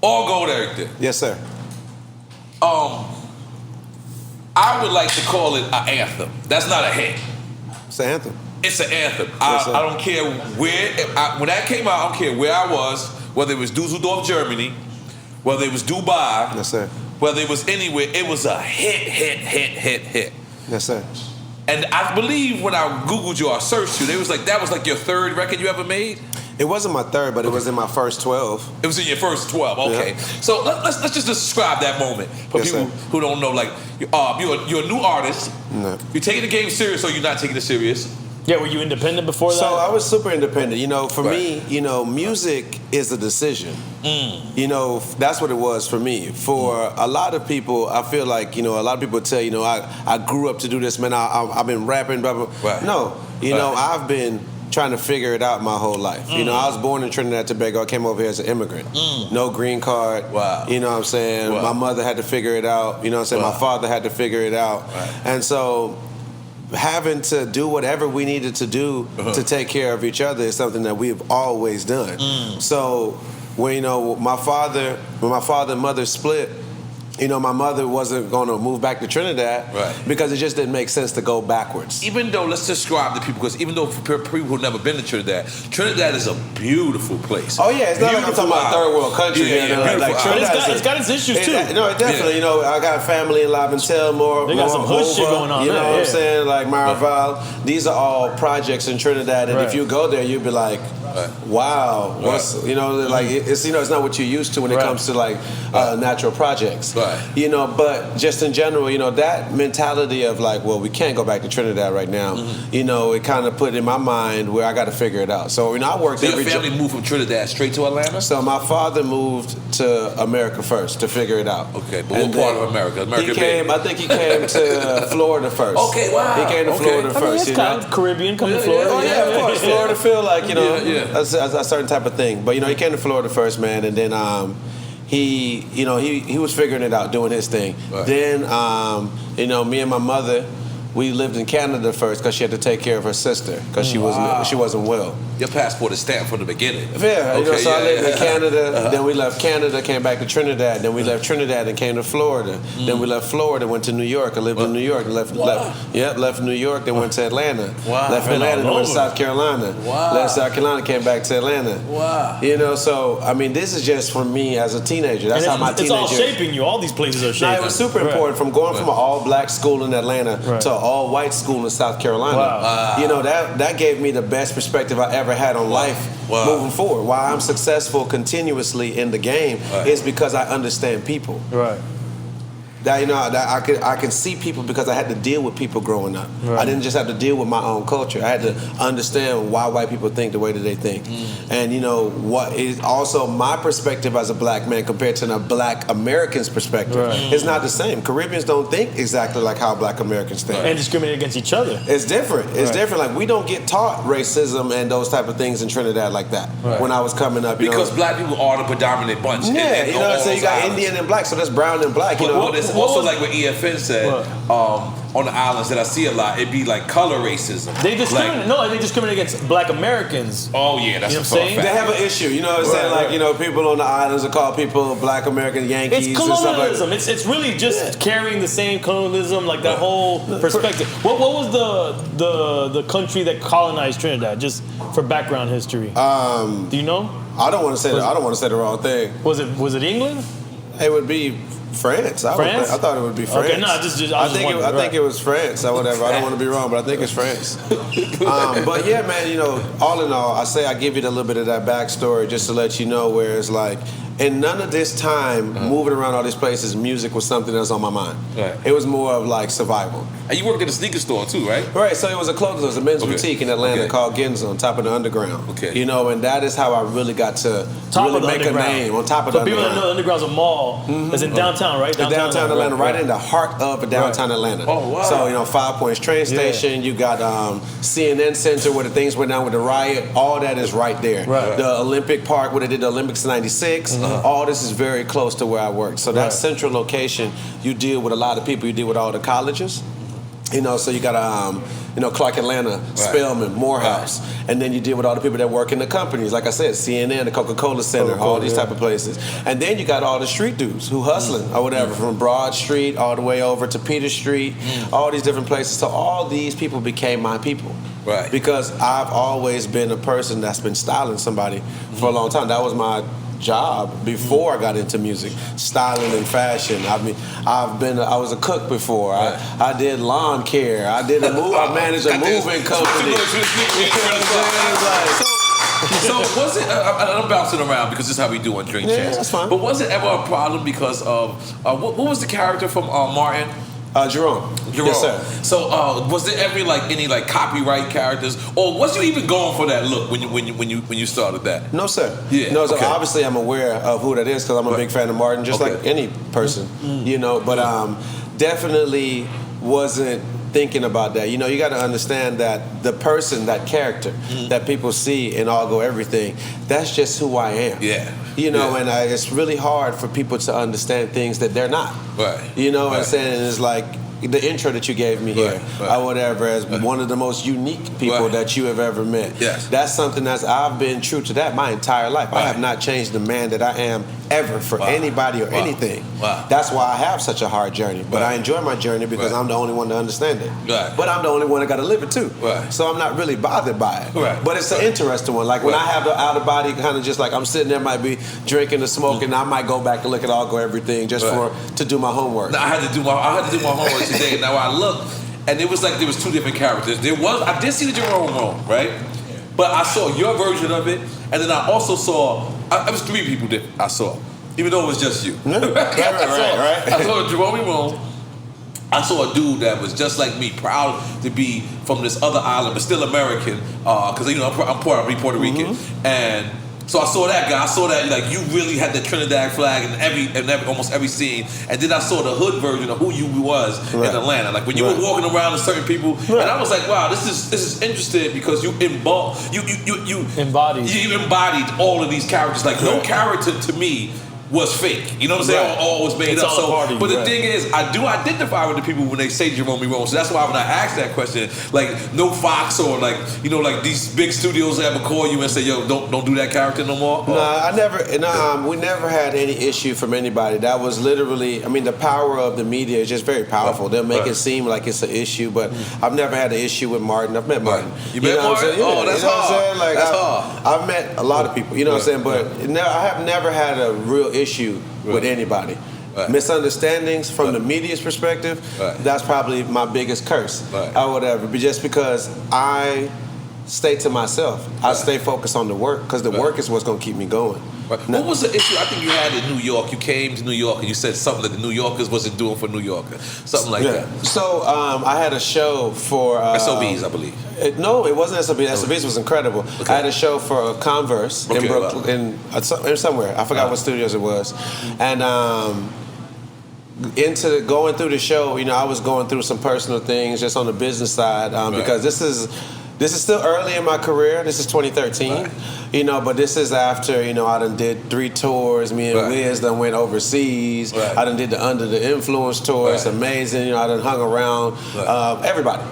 All gold, everything. Yes, sir. I would like to call it an anthem. That's not a hit. It's an anthem. It's an anthem. Yes, I don't care where. When that came out, I don't care where I was, whether it was Dusseldorf, Germany, whether it was Dubai, Yes, sir. whether it was anywhere, it was a hit. Yes, sir. And I believe when I Googled you or searched you, they was like, that was like your third record you ever made? It wasn't my third, but it was in my first 12. It was in your first 12, okay. Yeah. So let's just describe that moment for Yes, people sir. who don't know. Like, you're a new artist. No. You're taking the game serious, or you're not taking it serious? Yeah, were you independent before that? So I was super independent. You know, for Right. me, music is a decision. You know, that's what it was for me. For a lot of people, I feel like, a lot of people tell, I grew up to do this, man. I've been rapping, blah, blah. Right. No, I've been trying to figure it out my whole life. I was born in Trinidad, Tobago. I came over here as an immigrant. No green card. Wow. You know what I'm saying? Wow. My mother had to figure it out. You know what I'm saying? Wow. My father had to figure it out. Right. And so having to do whatever we needed to do to take care of each other is something that we've always done. So when my father and mother split, my mother wasn't going to move back to Trinidad because it just didn't make sense to go backwards. Even though, let's describe to people, because even though for people who've never been to Trinidad, Trinidad is a beautiful place. Oh yeah, it's not like I'm talking about a third world country. Beautiful. It's got its issues too. No, definitely. I got family in Laventel, more. They got some hood shit going on. You know what I'm saying? Like Maraval. These are all projects in Trinidad, and if you go there, you'd be like, wow, what's it's it's not what you're used to when it comes to like natural projects. But just in general, that mentality of like, well, we can't go back to Trinidad right now. It kind of put in my mind where I got to figure it out. So I worked. Your family moved from Trinidad straight to Atlanta? So my father moved to America first to figure it out. Okay, but what part of America? I think he came to Florida first. Okay, wow. He came to Florida first. It's kind of Caribbean coming to Florida. Oh yeah, of course. Florida feel like a certain type of thing. But he came to Florida first, man, and then he was figuring it out, doing his thing. Right. Then me and my mother, we lived in Canada first because she had to take care of her sister because she wasn't well. Your passport is stamped from the beginning. Yeah, I lived in Canada. Then we left Canada, came back to Trinidad. Then we left Trinidad and came to Florida. Then we left Florida, went to New York. I lived in New York. Left New York. Then went to Atlanta. Wow. Left Atlanta, then went to South Carolina. Wow. Left South Carolina, came back to Atlanta. Wow. So this is just for me as a teenager. That's how my teenager. It's all shaping you. All these places are shaping. No, it was super important. From going from an all-black school in Atlanta to an all-white school in South Carolina. Wow. That gave me the best perspective I ever had on life. Moving forward, why I'm successful continuously in the game is because I understand people. Right. That I can see people because I had to deal with people growing up. Right. I didn't just have to deal with my own culture. I had to understand why white people think the way that they think. And what is also my perspective as a black man compared to a black American's perspective is not the same. Caribbeans don't think exactly like how black Americans think. And discriminate against each other. It's different. It's different. Like we don't get taught racism and those type of things in Trinidad like that. When I was coming up, because black people are the predominant bunch. Yeah, you know what I'm saying? You got Indian and black, so that's brown and black. It's also like what EFN said on the islands that I see a lot. It'd be like color racism. They discriminate. They discriminate against black Americans. Oh yeah, that's what I'm saying. They have an issue. You know what I'm saying? Like people on the islands will call people black American Yankees. It's colonialism. And stuff like it's really just carrying the same colonialism, like that whole perspective. What was the country that colonized Trinidad? Just for background history. Do you know? I don't want to say the wrong thing. Was it England? It would be France. I thought it would be France. Okay, no, I think it was France or whatever. I don't want to be wrong, but I think it's France. But yeah, man, all in all, I give you a little bit of that backstory just to let you know where it's like, in none of this time, moving around all these places, music was something that was on my mind. Right. It was more of like survival. And you worked at a sneaker store too, right? Right, so it was a men's boutique in Atlanta called Ginza on top of the Underground. Okay. And that is how I really got to really make a name on top of the Underground. So people that know the Underground's a mall that's in downtown, right? Downtown Atlanta, right in the heart of downtown Atlanta. Oh, wow. So, 5 Points train station, you got CNN Center where the things went down with the riot, all that is right there. Right. The Olympic Park where they did the Olympics in 96, all this is very close to where I worked. So that central location, you deal with a lot of people. You deal with all the colleges. You know, so you got Clark Atlanta, Spelman, Morehouse, and then you deal with all the people that work in the companies, like I said, CNN, the Coca-Cola Center, all these type of places. And then you got all the street dudes who hustling or whatever, from Broad Street all the way over to Peter Street, all these different places. So all these people became my people. Right. Because I've always been a person that's been styling somebody for a long time. That was my job before I got into music, styling and fashion. I mean, I was a cook before. I did lawn care. I managed a moving company. So was it? I'm bouncing around because this is how we do on Drink Champs. That's fine. But was it ever a problem because of what was the character from Martin? Jerome. Yes, sir. So was there ever any copyright characters, or was you even going for that look when you started that? No, sir. Yeah. No, so obviously I'm aware of who that is because I'm a big fan of Martin, just like any person, you know. But definitely wasn't thinking about that. You know, you got to understand that the person, that character that people see in All Go Everything, that's just who I am. Yeah. You know, and it's really hard for people to understand things that they're not. Right. You know what I'm saying? And it's like the intro that you gave me here, or whatever, as one of the most unique people that you have ever met. Yes. That's something I've been true to that my entire life. I have not changed the man that I am ever for anybody or anything. That's why I have such a hard journey. But I enjoy my journey because I'm the only one to understand it. But I'm the only one that got to live it too. So I'm not really bothered by it. But it's an interesting one. Like when I have the out of body kind of just like I'm sitting there, might be drinking or smoking, I might go back and look at All Go Everything just to do my homework. No, I had to do my homework today. Now I looked, and it was like there was two different characters. I did see the Jerome one, right? But I saw your version of it, and then I also saw. It was three people that I saw, even though it was just you. I saw Jerome Rome. I saw a dude that was just like me, proud to be from this other island, but still American, because I'm Puerto Rican, and. So I saw that guy. I saw that you really had the Trinidad flag in almost every scene. And then I saw the hood version of who you was in Atlanta. Like when you were walking around with certain people, and I was like, wow, this is interesting because you embodied all of these characters. Like no character to me was fake. You know what I'm saying? Or was made up. But the thing is, I do identify with the people when they say Jerome Rome. So that's why when I ask that question, no Fox or these big studios ever call you and say, yo, don't do that character no more? No, we never had any issue from anybody. That was literally, the power of the media is just very powerful. They'll make it seem like it's an issue, but I've never had an issue with Martin. I've met Martin. You met Martin? That's hard. That's hard. I've met a lot of people, you know what I'm saying? But I have never had a real issue with anybody. Misunderstandings from the media's perspective, that's probably my biggest curse or whatever. But just because I stay to myself, I stay focused on the work because the work is what's going to keep me going. What was the issue I think you had in New York? You came to New York and you said something that the New Yorkers wasn't doing for New Yorkers. Something like that. So I had a show for... SOBs, I believe. No, it wasn't SOBs. SOBs was incredible. I had a show for Converse in Brooklyn, in somewhere. I forgot what studios it was. And going through the show, I was going through some personal things just on the business side because this is still early in my career. This is 2013, but this is after, I done did 3 tours. Me and Wiz done went overseas. I done did the Under the Influence tour. It's amazing. I done hung around everybody.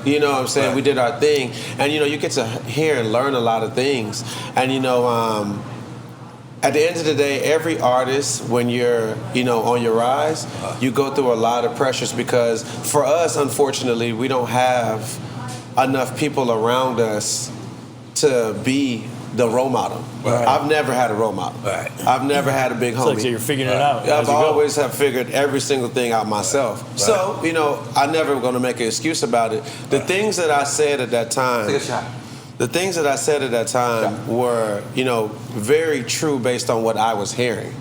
You know what I'm saying? We did our thing. And, you get to hear and learn a lot of things. And, at the end of the day, every artist, when you're, on your rise, you go through a lot of pressures because for us, unfortunately, we don't have enough people around us to be the role model. I've never had a role model. I've never had a big homie. So you're figuring it out. I've always have figured every single thing out myself. So, I'm never going to make an excuse about it. The things that I said at that time... Take a shot. The things that I said at that time were, very true based on what I was hearing.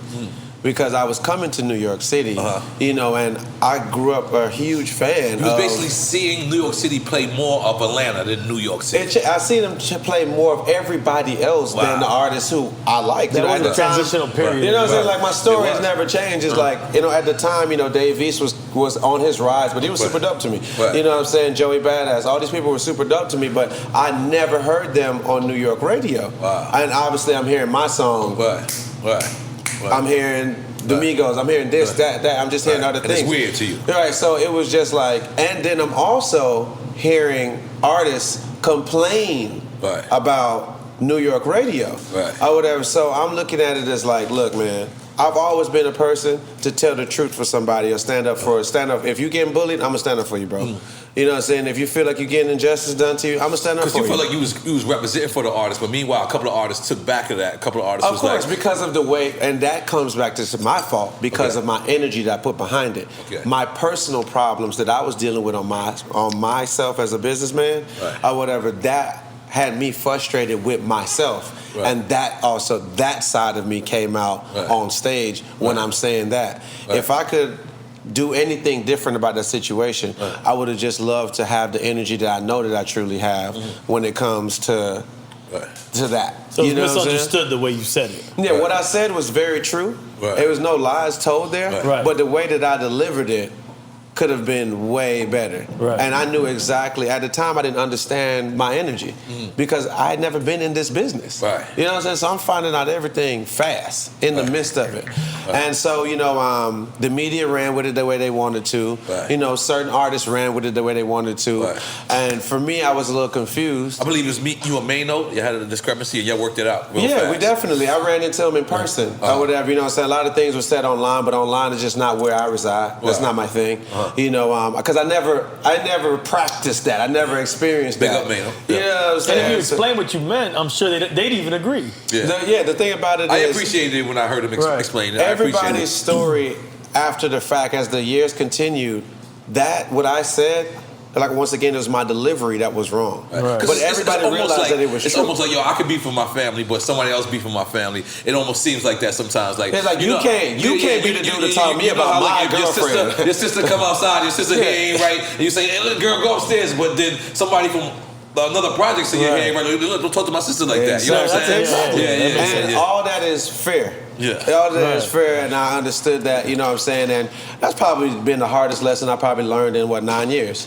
Because I was coming to New York City, and I grew up a huge fan. You was basically seeing New York City play more of Atlanta than New York City. I see them play more of everybody else than the artists who I like. That was the transitional period. You know what I'm saying? Like my story has never changed. It's like, at the time, Dave East was on his rise, but he was super dope to me. You know what I'm saying? Joey Badass. All these people were super dope to me, but I never heard them on New York radio. And obviously I'm hearing my song. I'm hearing the Migos, I'm hearing this, that. I'm just hearing other things. And it's weird to you. Right, so it was just like, and then I'm also hearing artists complain about New York radio or whatever. So I'm looking at it as like, look, man, I've always been a person to tell the truth for somebody or stand up. If you're getting bullied, I'm gonna stand up for you, bro. You know what I'm saying? If you feel like you're getting injustice done to you, I'm gonna stand up for you. Because you felt like you was representing for the artist, but meanwhile, a couple of artists took back of that. A couple of artists of course, because of the way, and that comes back to my fault because of my energy that I put behind it. My personal problems that I was dealing with on myself as a businessman or whatever, that had me frustrated with myself. And that side of me came out on stage when I'm saying that. If I could do anything different about that situation, I would have just loved to have the energy that I know that I truly have when it comes to that. So you misunderstood the way you said it. Yeah, what I said was very true. There was no lies told there, but the way that I delivered it could have been way better. And I knew exactly, at the time I didn't understand my energy because I had never been in this business. You know what I'm saying? So I'm finding out everything fast in the midst of it. And so, you know, the media ran with it the way they wanted to. You know, certain artists ran with it the way they wanted to. And for me, I was a little confused. I believe it was you and Mano. You had a discrepancy and y'all worked it out real fast. We definitely. I ran into him in person or whatever. You know what I'm saying? A lot of things were said online, but online is just not where I reside. That's not my thing. You know, because I never practiced that. I never experienced that. Big up, man. You know what I'm saying? And if you explain what you meant, I'm sure they'd even agree. The thing about it is, I appreciated it when I heard him explain it. Everybody's story after the fact, as the years continued, what I said, like once again, it was my delivery that was wrong. But everybody realized that it was true. It's almost like, yo, I could be for my family, but somebody else be for my family. It almost seems like that sometimes. Like, it's like you can't be the dude to talk me about my girlfriend. Your sister come outside, your sister hair ain't right, and you say, hey, little girl, go upstairs. But then somebody from another project say, your hair ain't right. Don't talk to my sister like that. You know what I'm saying? And all that is fair. All that is fair, and I understood that, you know what I'm saying? And that's probably been the hardest lesson I probably learned in, 9 years?